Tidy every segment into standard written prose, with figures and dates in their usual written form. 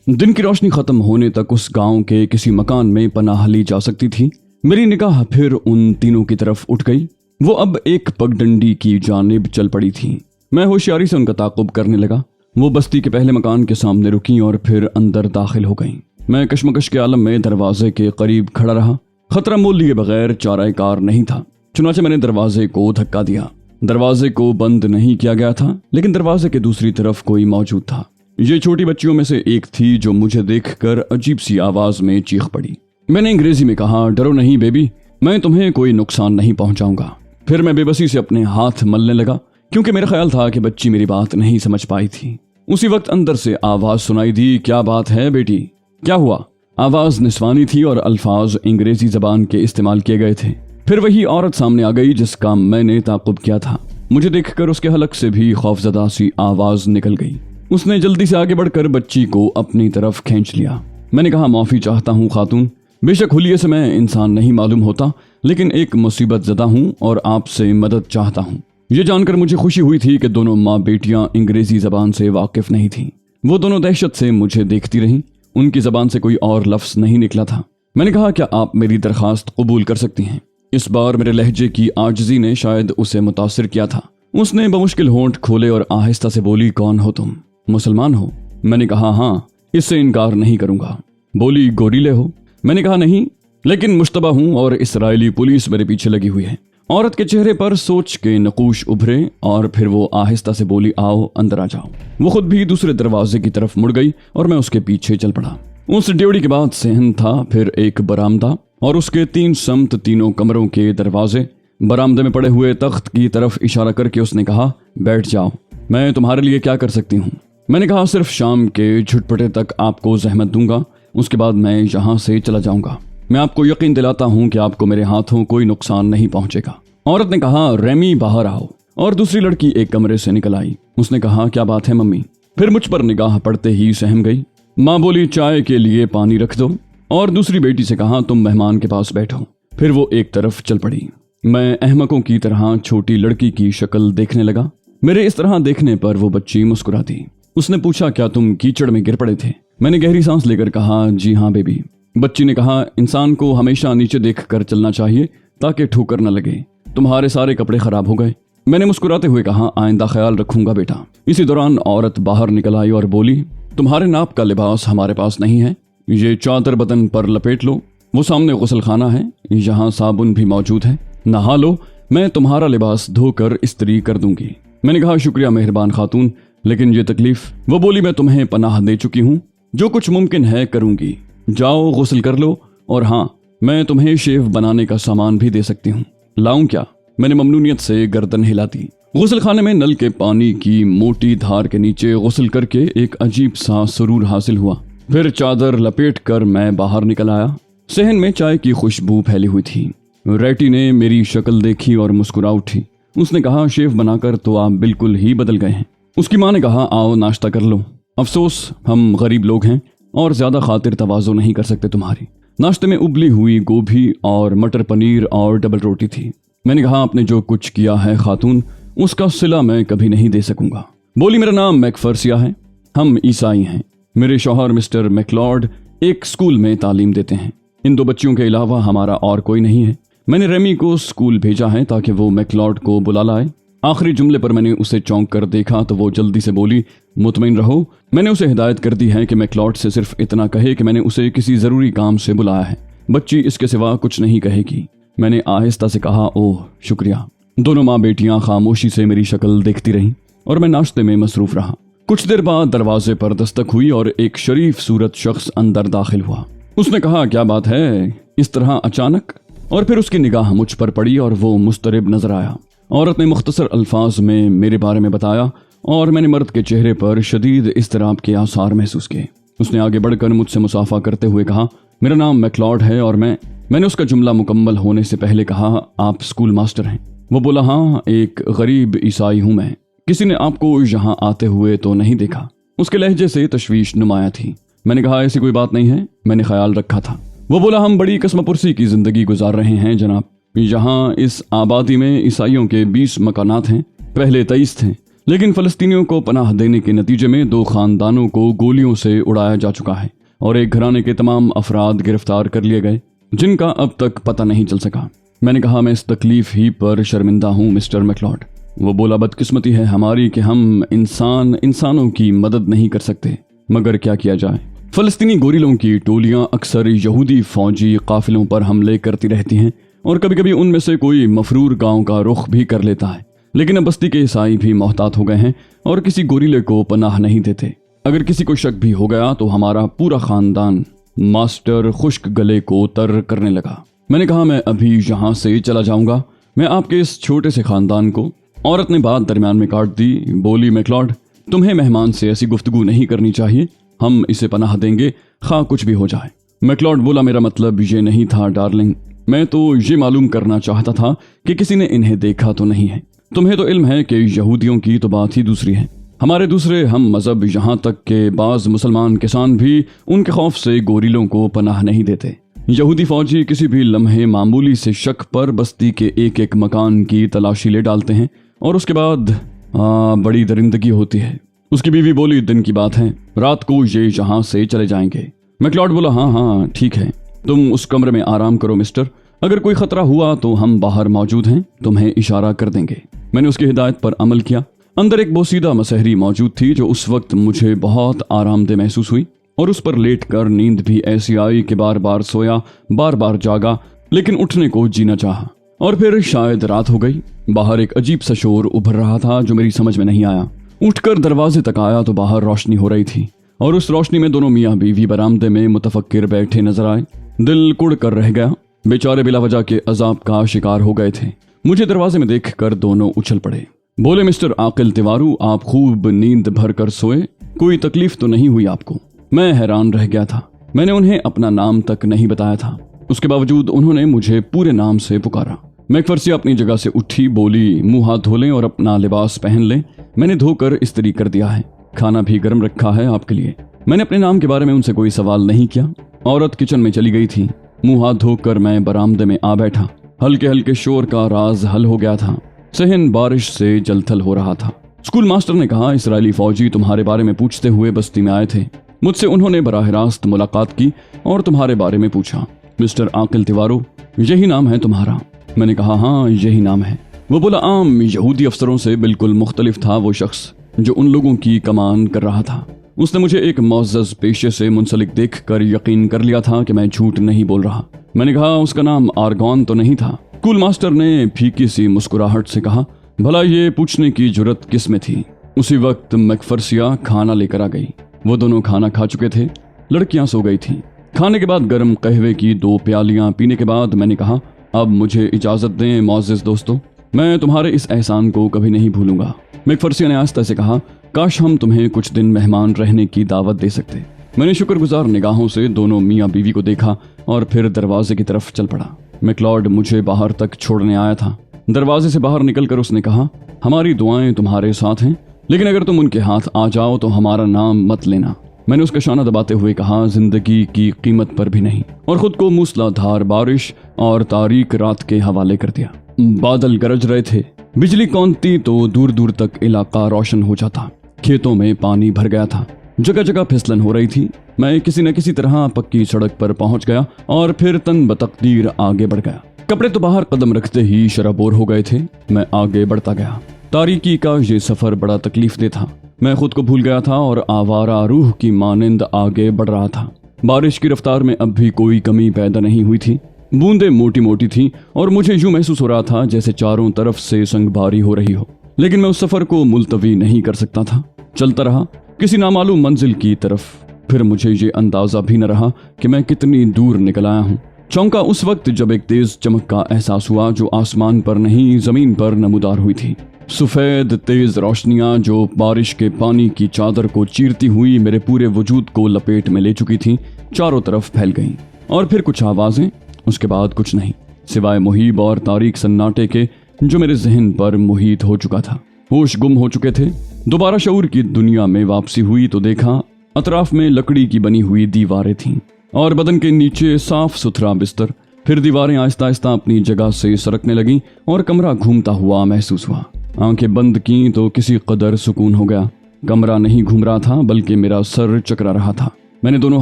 दिन की रोशनी खत्म होने तक उस गांव के किसी मकान में पनाह ली जा सकती थी। मेरी निगाह फिर उन तीनों की तरफ उठ गई। वो अब एक पगडंडी की जानिब चल पड़ी थी। मैं होशियारी से उनका ताक़ुब करने लगा। वो बस्ती के पहले मकान के सामने रुकी और फिर अंदर दाखिल हो गईं। मैं कशमकश के आलम में दरवाजे के करीब खड़ा रहा। खतरा मोल लिए बगैर चाराए कार नहीं था। चुनाचे मैंने दरवाजे को धक्का दिया। दरवाजे को बंद नहीं किया गया था, लेकिन दरवाजे के दूसरी तरफ कोई मौजूद था। ये छोटी बच्चियों में से एक थी जो मुझे देखकर अजीब सी आवाज में चीख पड़ी। मैंने अंग्रेजी में कहा, डरो नहीं बेबी, मैं तुम्हें कोई नुकसान नहीं पहुंचाऊंगा। फिर मैं बेबसी से अपने हाथ मलने लगा, क्योंकि मेरा ख्याल था कि बच्ची मेरी बात नहीं समझ पाई थी। उसी वक्त अंदर से आवाज सुनाई दी, क्या बात है बेटी, क्या हुआ? आवाज निस्वानी थी और अल्फाज अंग्रेजी जबान के इस्तेमाल किए गए थे। फिर वही औरत सामने आ गई जिसका मैंने ताक़ुब किया था। मुझे देखकर उसके हलक से भी खौफजदा सी आवाज निकल गई। उसने जल्दी से आगे बढ़कर बच्ची को अपनी तरफ खींच लिया। मैंने कहा, माफी चाहता हूँ खातून, बेशक हुलिये से मैं इंसान नहीं मालूम होता, लेकिन एक मुसीबत ज़दा हूँ और आपसे मदद चाहता हूँ। ये जानकर मुझे खुशी हुई थी कि दोनों माँ बेटियां अंग्रेजी जबान से वाकिफ नहीं थीं। वो दोनों दहशत से मुझे देखती रहीं। उनकी जबान से कोई और लफ्ज़ नहीं निकला था। मैंने कहा, क्या आप मेरी दरखास्त कबूल कर सकती हैं? इस बार मेरे लहजे की आजिज़ी ने शायद उसे मुतासिर किया था। उसने बमुश्किल होंठ खोले और आहिस्ता से बोली, कौन हो तुम? मुसलमान हो? मैंने कहा, हाँ, इससे इनकार नहीं करूंगा। बोली, गोरीले हो? मैंने कहा, नहीं, लेकिन मुश्तबा हूं और इसराइली पुलिस मेरे पीछे लगी हुई है। औरत के चेहरे पर सोच के नकूश उभरे और फिर वो आहिस्ता से बोली, आओ अंदर आ जाओ। वो खुद भी दूसरे दरवाजे की तरफ मुड़ गई और मैं उसके पीछे चल पड़ा। उस ड्योढ़ी के बाद सहन था, फिर एक बरामदा और उसके 3 समत, तीनों कमरों के दरवाजे। बरामदे में पड़े हुए तख्त की तरफ इशारा करके उसने कहा, बैठ जाओ, मैं तुम्हारे लिए क्या कर सकती हूँ? मैंने कहा, सिर्फ शाम के झुटपटे तक आपको जहमत दूंगा, उसके बाद मैं यहाँ से चला जाऊंगा। मैं आपको यकीन दिलाता हूँ कि आपको मेरे हाथों कोई नुकसान नहीं पहुंचेगा। औरत ने कहा, रेमी बाहर आओ। और दूसरी लड़की एक कमरे से निकल आई। उसने कहा, क्या बात है मम्मी? फिर मुझ पर निगाह पड़ते ही सहम गई। माँ बोली, चाय के लिए पानी रख दो। और दूसरी बेटी से कहा, तुम मेहमान के पास बैठो। फिर वो एक तरफ चल पड़ी। मैं अहमकों की तरह छोटी लड़की की शक्ल देखने लगा। मेरे इस तरह देखने पर वो बच्ची मुस्कुरा दी। उसने पूछा, क्या तुम कीचड़ में गिर पड़े थे? मैंने गहरी सांस लेकर कहा, जी हाँ बेबी। बच्ची ने कहा, इंसान को हमेशा नीचे देख कर चलना चाहिए ताकि ठोकर न लगे। तुम्हारे सारे कपड़े खराब हो गए। मैंने मुस्कुराते हुए कहा, आइंदा ख्याल रखूंगा बेटा। इसी दौरान औरत बाहर निकल आई और बोली, तुम्हारे नाप का लिबास हमारे पास नहीं है, ये चादर बदन पर लपेट लो। वो सामने गुसल खाना है, यहाँ साबुन भी मौजूद है, नहा लो, मैं तुम्हारा लिबास धोकर इस्त्री कर दूंगी। मैंने कहा, शुक्रिया मेहरबान खातून, लेकिन ये तकलीफ। वो बोली, मैं तुम्हें पनाह दे चुकी हूँ, जो कुछ मुमकिन है करूंगी। जाओ गुस्ल कर लो, और हाँ, मैं तुम्हें शेव बनाने का सामान भी दे सकती हूँ। लाऊं क्या? मैंने ममनूनियत से गर्दन हिला दी। गुस्ल खाने में नल के पानी की मोटी धार के नीचे गुस्ल करके एक अजीब सा सुरूर हासिल हुआ। फिर चादर लपेट कर मैं बाहर निकल आया। सहन में चाय की खुशबू फैली हुई थी। रेटी ने मेरी शक्ल देखी और मुस्कुरा उठी। उसने कहा, शेफ बनाकर तो आप बिल्कुल ही बदल गए हैं। उसकी माँ ने कहा, आओ नाश्ता कर लो। अफसोस हम गरीब लोग हैं और ज्यादा खातिर तवाज़ो नहीं कर सकते तुम्हारी। नाश्ते में उबली हुई गोभी और मटर पनीर और डबल रोटी थी। मैंने कहा, आपने जो कुछ किया है खातून, उसका सिला मैं कभी नहीं दे सकूंगा। बोली, मेरा नाम मैकफर्सिया है, हम ईसाई हैं। मेरे शौहर मिस्टर मैकलॉर्ड एक स्कूल में तालीम देते हैं। इन 2 बच्चियों के अलावा हमारा और कोई नहीं है। मैंने रेमी को स्कूल भेजा है ताकि वो मैकलॉर्ड को बुला लाए। आखिरी जुमले पर मैंने उसे चौंक कर देखा तो वो जल्दी से बोली, मुतमईन रहो, मैंने उसे हिदायत कर दी है कि मैकलॉर्ड से सिर्फ इतना कहे कि मैंने उसे किसी जरूरी काम से बुलाया है। बच्ची इसके सिवा कुछ नहीं कहेगी। मैंने आहिस्ता से कहा, ओह शुक्रिया। दोनों माँ बेटियां खामोशी से मेरी शक्ल देखती रहीं और मैं नाश्ते में मसरूफ रहा। कुछ देर बाद दरवाजे पर दस्तक हुई और एक शरीफ सूरत शख्स अंदर दाखिल हुआ। उसने कहा, क्या बात है इस तरह अचानक? और फिर उसकी निगाह मुझ पर पड़ी और वो मुस्तरिब नजर आया। औरत ने मुख्तसर अल्फाज में मेरे बारे में बताया और मैंने मर्द के चेहरे पर शदीद इज़्तिराब के आसार महसूस किए। उसने आगे बढ़कर मुझसे मुसाफा करते हुए कहा, मेरा नाम मैकलॉर्ड है। और मैंने उसका जुमला मुकम्मल होने से पहले कहा, आप स्कूल मास्टर हैं? वो बोला, हाँ, एक गरीब ईसाई हूँ मैं। किसी ने आपको यहाँ आते हुए तो नहीं देखा? उसके लहजे से तशवीश नुमाया थी। मैंने कहा, ऐसी कोई बात नहीं है, मैंने ख्याल रखा था। वो बोला, हम बड़ी कसमपुरसी की जिंदगी गुजार रहे हैं जनाब। यहाँ इस आबादी में ईसाइयों के 20 मकानात हैं। पहले 23 थे, लेकिन फलस्तीनियों को पनाह देने के नतीजे में 2 खानदानों को गोलियों से उड़ाया जा चुका है और एक घराने के तमाम अफराद गिरफ्तार कर लिए गए जिनका अब तक पता नहीं चल सका। मैंने कहा, मैं इस तकलीफ ही पर शर्मिंदा हूँ मिस्टर मैकलॉड। वो बोला, बदकिस्मती है हमारी कि हम इंसानों की मदद नहीं कर सकते, मगर क्या किया जाए। फलस्तीनी गोरिलों की टोलियां अक्सर यहूदी फौजी काफिलों पर हमले करती रहती हैं और कभी कभी उनमें से कोई मफरूर गांव का रुख भी कर लेता है। लेकिन अब बस्ती के ईसाई भी मोहतात हो गए हैं और किसी गोरिले को पनाह नहीं देते। अगर किसी को शक भी हो गया तो हमारा पूरा खानदान मास्टर खुश्क गले को तर करने लगा। मैंने कहा, मैं अभी यहाँ से चला जाऊंगा, मैं आपके इस छोटे से खानदान को। औरत ने बात दरमियान में काट दी, बोली, मैकलॉड, तुम्हें मेहमान से ऐसी गुफ्तगू नहीं करनी चाहिए, हम इसे पनाह देंगे खा कुछ भी हो जाए। मैकलॉड बोला, मेरा मतलब ये नहीं था डार्लिंग, मैं तो ये मालूम करना चाहता था कि किसी ने इन्हें देखा तो नहीं है। तुम्हें तो इल्म है कि यहूदियों की तो बात ही दूसरी है। हमारे दूसरे हम मजहब, यहाँ तक के बाज मुसलमान किसान भी उनके खौफ से गोरिलों को पनाह नहीं देते। यहूदी फौजी किसी भी लम्हे मामूली से शक पर बस्ती के एक एक मकान की तलाशी ले डालते हैं और उसके बाद बड़ी दरिंदगी होती है। उसकी बीवी बोली, दिन की बात है, रात को ये यहाँ से चले जाएंगे। मैकलॉड बोला, हाँ ठीक है, तुम उस कमरे में आराम करो मिस्टर, अगर कोई खतरा हुआ तो हम बाहर मौजूद हैं, तुम्हें इशारा कर देंगे। मैंने उसकी हिदायत पर अमल किया। अंदर एक बोसीदा मसहरी मौजूद थी जो उस वक्त मुझे बहुत आरामदेह महसूस हुई और उस पर लेटकर नींद भी ऐसी आई कि बार बार सोया, बार बार जागा, लेकिन उठने को जीना चाहा। और फिर शायद रात हो गई। बाहर एक अजीब सा शोर उभर रहा था जो मेरी समझ में नहीं आया। उठकर दरवाजे तक आया तो बाहर रोशनी हो रही थी और उस रोशनी में दोनों मियाँ बीवी बरामदे में मुतफक्किर बैठे नजर आए। दिल कुड़ कर रह गया। बेचारे बिला वजह के अजाब का शिकार हो गए थे। मुझे दरवाजे में देखकर दोनों उछल पड़े। बोले, मिस्टर आकिल तिवारू, आप खूब नींद भर कर सोए, कोई तकलीफ तो नहीं हुई आपको? मैं हैरान रह गया था। मैंने उन्हें अपना नाम तक नहीं बताया था, उसके बावजूद उन्होंने मुझे पूरे नाम से पुकारा। मैकफर्सिया अपनी जगह से उठी, बोली, मुंह हाथ धो लें और अपना लिबास पहन लें, मैंने धोकर इस्त्री कर दिया है, खाना भी गर्म रखा है आपके लिए। मैंने अपने नाम के बारे में उनसे कोई सवाल नहीं किया। औरत किचन में चली गई थी। मुंह हाथ धोकर मैं बरामदे में आ बैठा। हल्के हल्के शोर का राज हल हो गया था। सहन बारिश से जलथल हो रहा था। स्कूल मास्टर ने कहा, इसराइली फौजी तुम्हारे बारे में पूछते हुए बस्ती में आए थे। मुझसे उन्होंने बराह रास्त मुलाकात की और तुम्हारे बारे में पूछा। मिस्टर आकिल तिवारू, यही नाम है तुम्हारा? मैंने कहा, हाँ यही नाम है। वो बोला, आम यहूदी अफसरों से बिल्कुल मुख्तलिफ था वो शख्स जो उन लोगों की कमान कर रहा था। उसने मुझे एक मुअज़्ज़ज़ पेशे से मुंसलिक देखकर यकीन कर लिया था कि मैं झूठ नहीं बोल रहा। मैंने कहा, उसका नाम आर्गोन तो नहीं था? स्कूल मास्टर ने फीकी सी मुस्कुराहट से कहा, भला ये पूछने की जुर्रत किस में थी? उसी वक्त मैकफर्सिया खाना लेकर आ गई। वो दोनों खाना खा चुके थे। लड़कियां सो गई थीं। खाने के बाद गर्म कहवे की 2 प्यालियां पीने के बाद मैंने कहा, अब मुझे इजाजत दें मुअज़्ज़ज़ दोस्तों, मैं तुम्हारे इस एहसान को कभी नहीं भूलूंगा। मैकफर्सिया ने आस्ता से कहा, काश हम तुम्हें कुछ दिन मेहमान रहने की दावत दे सकते। मैंने शुक्रगुजार निगाहों से दोनों मियाँ बीवी को देखा और फिर दरवाजे की तरफ चल पड़ा। मैकलॉड मुझे बाहर तक छोड़ने आया था। दरवाजे से बाहर निकलकर उसने कहा, हमारी दुआएं तुम्हारे साथ हैं, लेकिन अगर तुम उनके हाथ आ जाओ तो हमारा नाम मत लेना। मैंने उसका शाना दबाते हुए कहा, जिंदगी की कीमत पर भी नहीं, और खुद को मूसलाधार बारिश और तारीक रात के हवाले कर दिया। बादल गरज रहे थे, बिजली कौंधती तो दूर दूर तक इलाका रोशन हो जाता। खेतों में पानी भर गया था, जगह जगह फिसलन हो रही थी। मैं किसी न किसी तरह पक्की सड़क पर पहुंच गया और फिर तन बतकदीर आगे बढ़ गया। कपड़े तो बाहर कदम रखते ही शराबोर हो गए थे। मैं आगे बढ़ता गया। तारीकी का ये सफर बड़ा तकलीफ दे था। मैं खुद को भूल गया था और आवारा रूह की मानिंद आगे बढ़ रहा था। बारिश की रफ्तार में अब भी कोई कमी पैदा नहीं हुई थी। बूंदें मोटी मोटी थी और मुझे यूं महसूस हो रहा था जैसे चारों तरफ से संगबारी हो रही हो। लेकिन मैं उस सफर को मुलतवी नहीं कर सकता था। चलता रहा किसी नामालूम मंजिल की तरफ। फिर मुझे ये अंदाजा भी न रहा कि मैं कितनी दूर निकल आया हूँ। चौंका उस वक्त जब एक तेज चमक का एहसास हुआ जो आसमान पर नहीं जमीन पर नमूदार हुई थी। सफेद तेज रोशनियां जो बारिश के पानी की चादर को चीरती हुई मेरे पूरे वजूद को लपेट में ले चुकी थी, चारों तरफ फैल गईं। और फिर कुछ आवाजें, उसके बाद कुछ नहीं, सिवाय मुहीब और तारीक सन्नाटे के जो मेरे जहन पर मुहित हो चुका था। होश गुम हो चुके थे। दोबारा शऊर की दुनिया में वापसी हुई तो देखा अतराफ में लकड़ी की बनी हुई दीवारें थीं और बदन के नीचे साफ सुथरा बिस्तर। फिर दीवारें आहिस्ता आहिस्ता अपनी जगह से सरकने लगीं और कमरा घूमता हुआ महसूस हुआ। आंखें बंद की तो किसी कदर सुकून हो गया। कमरा नहीं घूम रहा था बल्कि मेरा सर चकरा रहा था। मैंने दोनों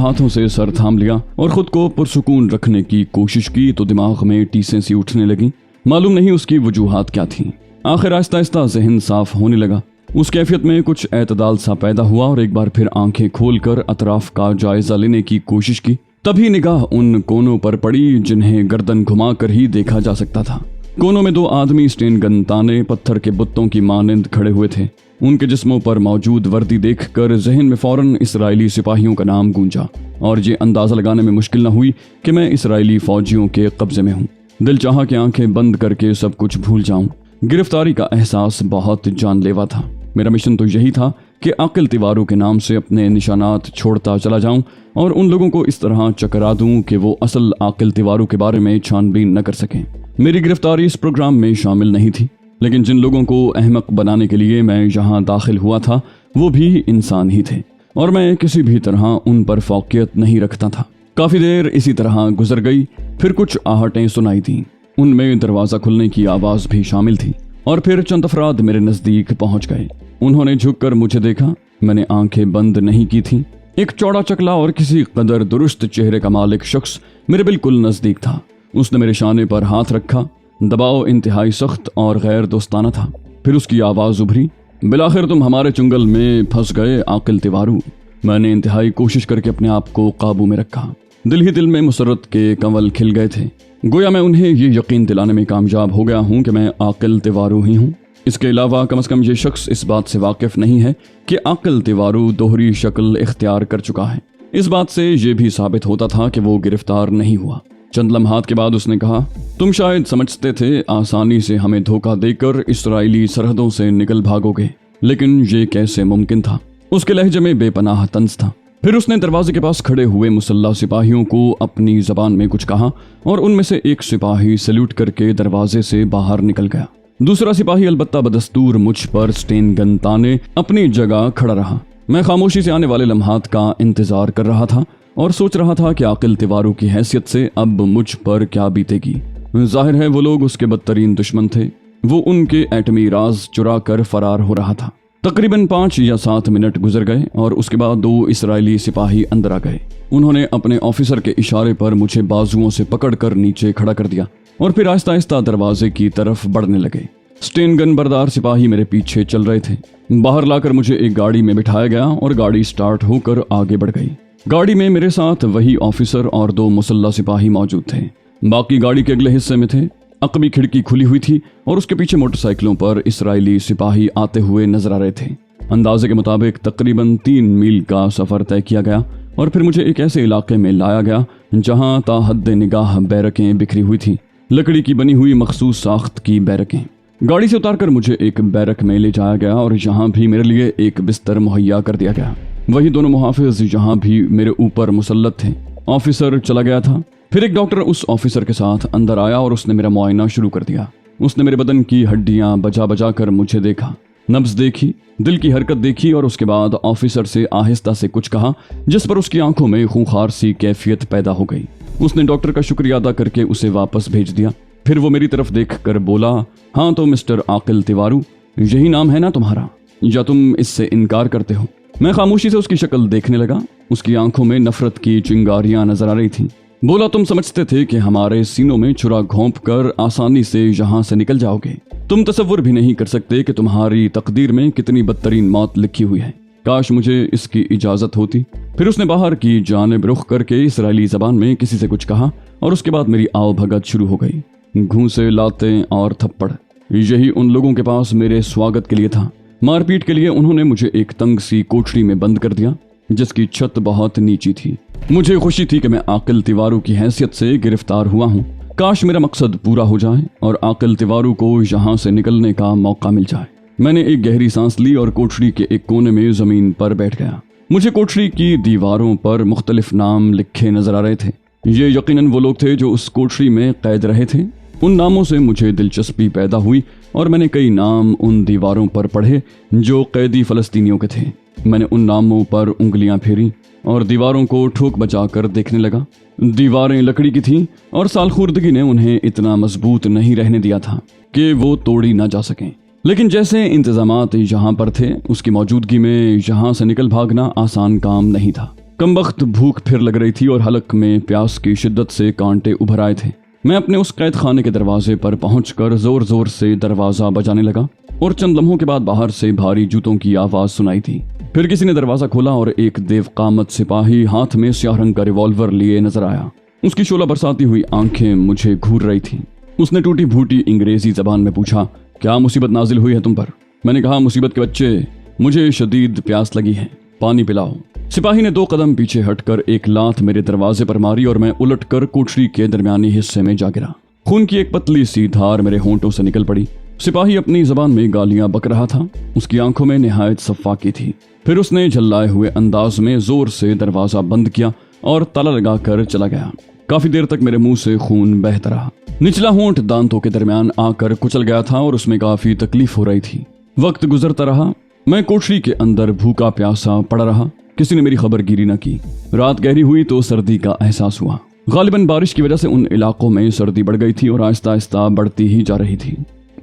हाथों से सर थाम लिया और खुद को पुरसुकून रखने की कोशिश की तो दिमाग में टीसें सी उठने लगी। मालूम नहीं उसकी वजूहात क्या थी। आखिर आहिस्ता आहिस्ता जहन साफ होने लगा। उस कैफियत में कुछ एतदाल सा पैदा हुआ और एक बार फिर आंखें खोलकर अतराफ का जायजा लेने की कोशिश की। तभी निगाह उन कोनों पर पड़ी जिन्हें गर्दन घुमाकर ही देखा जा सकता था। कोनों में 2 आदमी स्टेन गन ताने पत्थर के बुत्तों की मानंद खड़े हुए थे। उनके जिस्मों पर मौजूद वर्दी देखकर जहन में फौरन इसराइली सिपाहियों का नाम गूंजा और ये अंदाजा लगाने में मुश्किल न हुई कि मैं इसराइली फौजियों के कब्जे में हूँ। दिल चाहा कि आंखें बंद करके सब कुछ भूल जाऊं। गिरफ्तारी का एहसास बहुत जानलेवा था। मेरा मिशन तो यही था कि आकिल तिवारू के नाम से अपने निशानात छोड़ता चला जाऊं और उन लोगों को इस तरह चकरा दूं कि वो असल आकिल तिवारू के बारे में छानबीन न कर सकें। मेरी गिरफ्तारी इस प्रोग्राम में शामिल नहीं थी, लेकिन जिन लोगों को अहमक बनाने के लिए मैं यहाँ दाखिल हुआ था वो भी इंसान ही थे और मैं किसी भी तरह उन पर फौकियत नहीं रखता था। काफी देर इसी तरह गुजर गई। फिर कुछ आहटें सुनाई दी। उनमें दरवाजा खुलने की आवाज भी शामिल थी और फिर चंद अफराद मेरे नजदीक पहुंच गए। उन्होंने झुककर मुझे देखा। मैंने आंखें बंद नहीं की थी। एक चौड़ा चकला और किसी कदर दुरुस्त चेहरे का मालिक शख्स मेरे बिल्कुल नजदीक था। उसने मेरे शाने पर हाथ रखा। दबाव इंतहाई सख्त और गैर दोस्ताना था। फिर उसकी आवाज उभरी, बिलाखिर तुम हमारे चुंगल में फंस गए आकिल तिवारू। मैंने इंतहाई कोशिश करके अपने आप को काबू में रखा। दिल ही दिल में मुसरत के कंवल खिल गए थे। गोया मैं उन्हें ये यकीन दिलाने में कामयाब हो गया हूँ कि मैं आकिल तिवारू ही हूँ। इसके अलावा कम से कम ये शख्स इस बात से वाकिफ नहीं है कि आकिल तिवारू दोहरी शक्ल इख्तियार कर चुका है। इस बात से ये भी साबित होता था कि वो गिरफ्तार नहीं हुआ। चंद लम्हात के बाद उसने कहा, तुम शायद समझते थे आसानी से हमें धोखा देकर इसराइली सरहदों से निकल भागोगे, लेकिन ये कैसे मुमकिन था। उसके लहजे में बेपनाह तंज था। फिर उसने दरवाजे के पास खड़े हुए मुसल्ला सिपाहियों को अपनी जबान में कुछ कहा और उनमें से एक सिपाही सैल्यूट करके दरवाजे से बाहर निकल गया। दूसरा सिपाही अलबत्ता बदस्तूर मुझ पर स्टेन गन ताने अपनी जगह खड़ा रहा। मैं खामोशी से आने वाले लम्हात का इंतजार कर रहा था और सोच रहा था कि आकिल तिवारू की हैसियत से अब मुझ पर क्या बीतेगी। जाहिर है वो लोग उसके बदतरीन दुश्मन थे। वो उनके एटमी राज चुरा कर फरार हो रहा था। तकरीबन 5 या 7 मिनट गुजर गए और उसके बाद 2 इसराइली सिपाही अंदर आ गए। उन्होंने अपने ऑफिसर के इशारे पर मुझे बाजुओं से पकड़कर नीचे खड़ा कर दिया और फिर आहिस्ता आहिस्ता दरवाजे की तरफ बढ़ने लगे। स्टेन गन बरदार सिपाही मेरे पीछे चल रहे थे। बाहर लाकर मुझे एक गाड़ी में बिठाया गया और गाड़ी स्टार्ट होकर आगे बढ़ गई। गाड़ी में मेरे साथ वही ऑफिसर और 2 मुसल्ला सिपाही मौजूद थे। बाकी गाड़ी के अगले हिस्से में थे। अकबी खिड़की खुली हुई थी और उसके पीछे मोटरसाइकिलों पर इसराइली सिपाही आते हुए नजर आ रहे थे। अंदाजे के मुताबिक तकरीबन 3 मील का सफर तय किया गया और फिर मुझे एक ऐसे इलाके में लाया गया जहां ताहद निगाह बैरकें बिखरी हुई थी, लकड़ी की बनी हुई मखसूस साख्त की बैरकें। गाड़ी से उतारकर मुझे एक बैरक में ले जाया गया और यहाँ भी मेरे लिए एक बिस्तर मुहैया कर दिया गया। वही दोनों मुहाफिज यहाँ भी मेरे ऊपर मुसल्लत थे। ऑफिसर चला गया था। फिर एक डॉक्टर उस ऑफिसर के साथ अंदर आया और उसने मेरा मुआयना शुरू कर दिया। उसने मेरे बदन की हड्डियां बजा बजा कर मुझे देखा, नब्ज देखी, दिल की हरकत देखी और उसके बाद ऑफिसर से आहिस्ता से कुछ कहा जिस पर उसकी आंखों में खूंखार सी कैफियत पैदा हो गई। उसने डॉक्टर का शुक्रिया अदा करके उसे वापस भेज दिया। फिर वो मेरी तरफ देख कर बोला, हाँ तो मिस्टर आकिल तिवारू यही नाम है ना तुम्हारा, या तुम इससे इनकार करते हो? मैं खामोशी से उसकी शक्ल देखने लगा। उसकी आंखों में नफरत की चिंगारियां नजर आ रही थीं। बोला, तुम समझते थे कि हमारे सीनों में छुरा घोंप कर आसानी से यहाँ से निकल जाओगे। तुम तसव्वुर भी नहीं कर सकते कि तुम्हारी तकदीर में कितनी बदतरीन मौत लिखी हुई है। काश मुझे इसकी इजाजत होती। फिर उसने बाहर की जानिब रुख करके इसराइली जबान में किसी से कुछ कहा और उसके बाद मेरी आवभगत शुरू हो गई। घूंसे, लातें और थप्पड़, यही उन लोगों के पास मेरे स्वागत के लिए था। मारपीट के लिए उन्होंने मुझे एक तंग सी कोठरी में बंद कर दिया जिसकी छत बहुत नीची थी। मुझे खुशी थी कि मैं आकिल तिवारू की हैसियत से गिरफ्तार हुआ हूँ। काश मेरा मकसद पूरा हो जाए और आकिल तिवारू को यहाँ से निकलने का मौका मिल जाए। मैंने एक गहरी सांस ली और कोठरी के एक कोने में जमीन पर बैठ गया। मुझे कोठरी की दीवारों पर मुख्तलिफ नाम लिखे नजर आ रहे थे। ये यकीनन वो लोग थे जो उस कोठरी में कैद रहे थे। उन नामों से मुझे दिलचस्पी पैदा हुई और मैंने कई नाम उन दीवारों पर पढ़े जो कैदी फलस्तीनियों के थे। मैंने उन नामों पर उंगलियां फेरी और दीवारों को ठोक बचाकर देखने लगा। दीवारें लकड़ी की थीं और सालखुर्दगी ने उन्हें इतना मजबूत नहीं रहने दिया था कि वो तोड़ी ना जा सकें। لیکن جیسے انتظامات یہاں پر تھے، اس کی موجودگی میں یہاں سے نکل بھاگنا آسان کام نہیں تھا۔ کم وقت بھوک پھر لگ رہی تھی اور حلق میں پیاس کی شدت سے کانٹے ابھر آئے تھے۔ میں اپنے اس قید خانے کے دروازے پر پہنچ کر زور زور سے دروازہ بجانے لگا اور چند لمحوں کے بعد باہر سے بھاری جوتوں کی آواز سنائی تھی۔ پھر کسی نے دروازہ کھولا اور ایک دیو قامت سپاہی ہاتھ میں سیاہ رنگ کا ریوالور لیے نظر آیا۔ اس کی شعلہ برساتی ہوئی آنکھیں مجھے گھور رہی تھیں۔ اس نے ٹوٹی پھوٹی انگریزی زبان میں پوچھا، کیا مصیبت نازل ہوئی ہے تم پر؟ میں نے کہا، مصیبت کے بچے، مجھے شدید پیاس لگی ہے، پانی پلاؤ۔ سپاہی نے 2 قدم پیچھے ہٹ کر ایک لات میرے دروازے پر ماری اور میں الٹ کر کوٹھری کے درمیانی حصے میں جا گرا۔ خون کی ایک پتلی سی دھار میرے ہونٹوں سے نکل پڑی۔ سپاہی اپنی زبان میں گالیاں بک رہا تھا، اس کی آنکھوں میں نہایت صفاقی تھی۔ پھر اس نے جھلائے ہوئے انداز میں زور سے دروازہ بند کیا اور تالا لگا کر چلا گیا۔ کافی دیر تک میرے منہ سے خون بہتا رہا۔ نچلا ہونٹ دانتوں کے درمیان آ کر کچل گیا تھا اور اس میں کافی تکلیف ہو رہی تھی۔ وقت گزرتا رہا، میں کوٹھری کے اندر بھوکا پیاسا پڑا رہا۔ کسی نے میری خبر گیری نہ کی۔ رات گہری ہوئی تو سردی کا احساس ہوا۔ غالباً بارش کی وجہ سے ان علاقوں میں سردی بڑھ گئی تھی اور آہستہ آہستہ بڑھتی ہی جا رہی تھی۔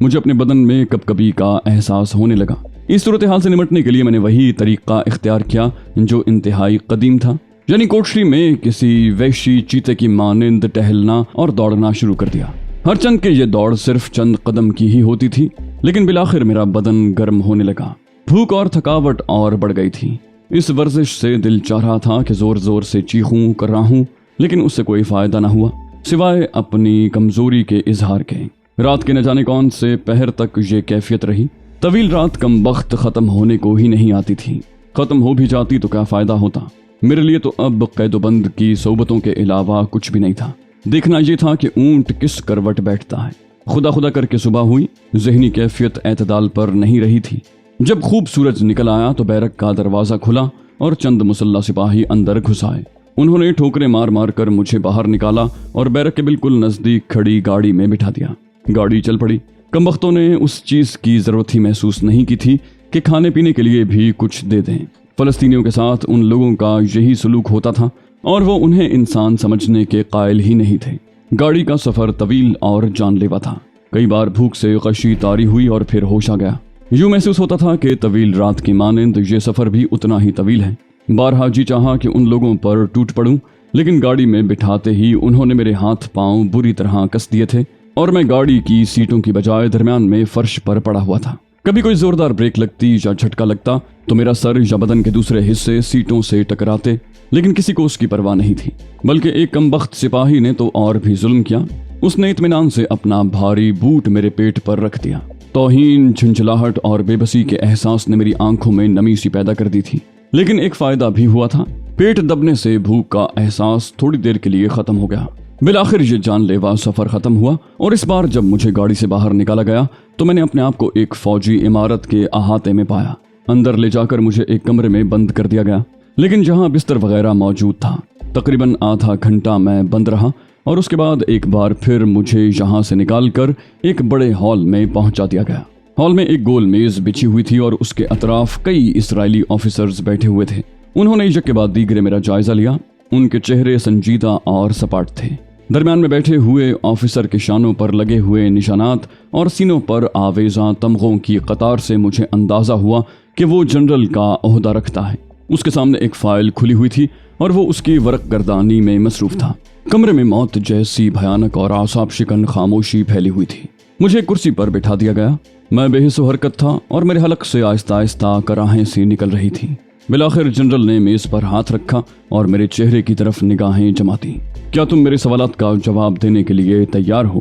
مجھے اپنے بدن میں کپکپی کا احساس ہونے لگا۔ اس صورتحال سے نمٹنے کے لیے میں نے وہی طریقہ اختیار کیا جو انتہائی قدیم تھا، یعنی کوٹھری میں کسی وحشی چیتے کی مانند ٹہلنا اور دوڑنا شروع کر دیا۔ ہر چند کہ یہ دوڑ صرف چند قدم کی ہی ہوتی تھی، لیکن بالآخر میرا بدن گرم ہونے لگا۔ بھوک اور تھکاوٹ اور بڑھ گئی تھی۔ اس ورزش سے دل چاہ رہا تھا کہ زور زور سے چیخوں کر رہا ہوں، لیکن اس سے کوئی فائدہ نہ ہوا سوائے اپنی کمزوری کے اظہار کے۔ رات کے نہ جانے کون سے پہر تک یہ کیفیت رہی۔ طویل رات کم وقت ختم ہونے کو ہی نہیں آتی تھی۔ ختم ہو بھی جاتی تو کیا فائدہ ہوتا؟ میرے لیے تو اب قید و بند کی صحبتوں کے علاوہ کچھ بھی نہیں تھا۔ دیکھنا یہ تھا کہ اونٹ کس کروٹ بیٹھتا ہے۔ خدا خدا کر کے صبح ہوئی، ذہنی کیفیت اعتدال پر نہیں رہی تھی۔ جب خوب سورج نکل آیا تو بیرک کا دروازہ کھلا اور چند مسلح سپاہی اندر گھس آئے۔ انہوں نے ٹھوکریں مار مار کر مجھے باہر نکالا اور بیرک کے بالکل نزدیک کھڑی گاڑی میں بٹھا دیا۔ گاڑی چل پڑی۔ کم بختوں نے اس چیز کی ضرورت ہی محسوس نہیں کی تھی کہ کھانے پینے کے لیے بھی کچھ دے دیں۔ فلسطینیوں کے ساتھ ان لوگوں کا یہی سلوک ہوتا تھا اور وہ انہیں انسان سمجھنے کے قائل ہی نہیں تھے۔ گاڑی کا سفر طویل اور جان لیوا تھا۔ کئی بار بھوک سے غشی طاری ہوئی اور پھر ہوش آ گیا۔ یوں محسوس ہوتا تھا کہ طویل رات کی مانند یہ سفر بھی اتنا ہی طویل ہے۔ بارہا جی چاہا کہ ان لوگوں پر ٹوٹ پڑوں، لیکن گاڑی میں بٹھاتے ہی انہوں نے میرے ہاتھ پاؤں بری طرح کس دیے تھے اور میں گاڑی کی سیٹوں کی بجائے درمیان میں فرش پر پڑا ہوا تھا۔ کبھی کوئی زوردار بریک لگتی یا جھٹکا لگتا تو میرا سر یا بدن کے دوسرے حصے سیٹوں سے ٹکراتے، لیکن کسی کو اس کی پرواہ نہیں تھی۔ بلکہ ایک کم بخت سپاہی نے تو اور بھی ظلم کیا۔ اس نے اطمینان سے اپنا بھاری بوٹ میرے پیٹ پر رکھ دیا۔ توہین، جھنجھلاہٹ اور بے بسی کے احساس نے میری آنکھوں میں نمی سی پیدا کر دی تھی، لیکن ایک فائدہ بھی ہوا تھا۔ پیٹ دبنے سے بھوک کا احساس تھوڑی دیر کے لیے ختم ہو گیا۔ بالآخر یہ جان لیوا سفر ختم ہوا اور اس بار جب مجھے گاڑی سے باہر نکالا گیا تو میں نے اپنے آپ کو ایک فوجی عمارت کے احاطے میں پایا۔ اندر لے جا کر مجھے ایک کمرے میں بند کر دیا گیا، لیکن جہاں بستر وغیرہ موجود تھا۔ تقریباً آدھا گھنٹہ میں بند رہا اور اس کے بعد ایک بار پھر مجھے یہاں سے نکال کر ایک بڑے ہال میں پہنچا دیا گیا۔ ہال میں ایک گول میز بچھی ہوئی تھی اور اس کے اطراف کئی اسرائیلی آفیسرز بیٹھے ہوئے تھے۔ انہوں نے یک کے بعد دیگرے میرا جائزہ لیا۔ ان کے چہرے سنجیدہ اور سپاٹ تھے۔ درمیان میں بیٹھے ہوئے آفیسر کے شانوں پر لگے ہوئے نشانات اور سینوں پر آویزاں تمغوں کی قطار سے مجھے اندازہ ہوا کہ وہ جنرل کا عہدہ رکھتا ہے۔ اس کے سامنے ایک فائل کھلی ہوئی تھی اور وہ اس کی ورق گردانی میں مصروف تھا۔ کمرے میں موت جیسی بھیانک اور اعصاب شکن خاموشی پھیلی ہوئی تھی۔ مجھے کرسی پر بٹھا دیا گیا۔ میں بے حس و حرکت تھا اور میرے حلق سے آہستہ آہستہ کراہیں سی نکل رہی تھیں۔ بالآخر جنرل نے میز پر ہاتھ رکھا اور میرے چہرے کی طرف نگاہیں جماتی۔ کیا تم میرے سوالات کا جواب دینے کے لیے تیار ہو؟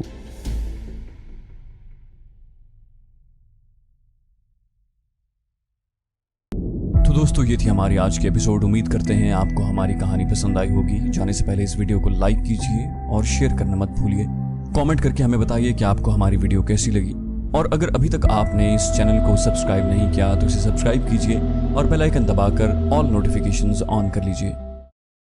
تو دوستو، یہ تھی ہماری آج کی ایپیسوڈ۔ امید کرتے ہیں آپ کو ہماری کہانی پسند آئی ہوگی۔ جانے سے پہلے اس ویڈیو کو لائک کیجئے اور شیئر کرنا مت بھولیے۔ کامنٹ کر کے ہمیں بتائیے کہ آپ کو ہماری ویڈیو کیسی لگی، اور اگر ابھی تک آپ نے اس چینل کو سبسکرائب نہیں کیا تو اسے سبسکرائب کیجئے اور بیل آئیکن دبا کر آل نوٹیفیکیشنز آن کر لیجئے۔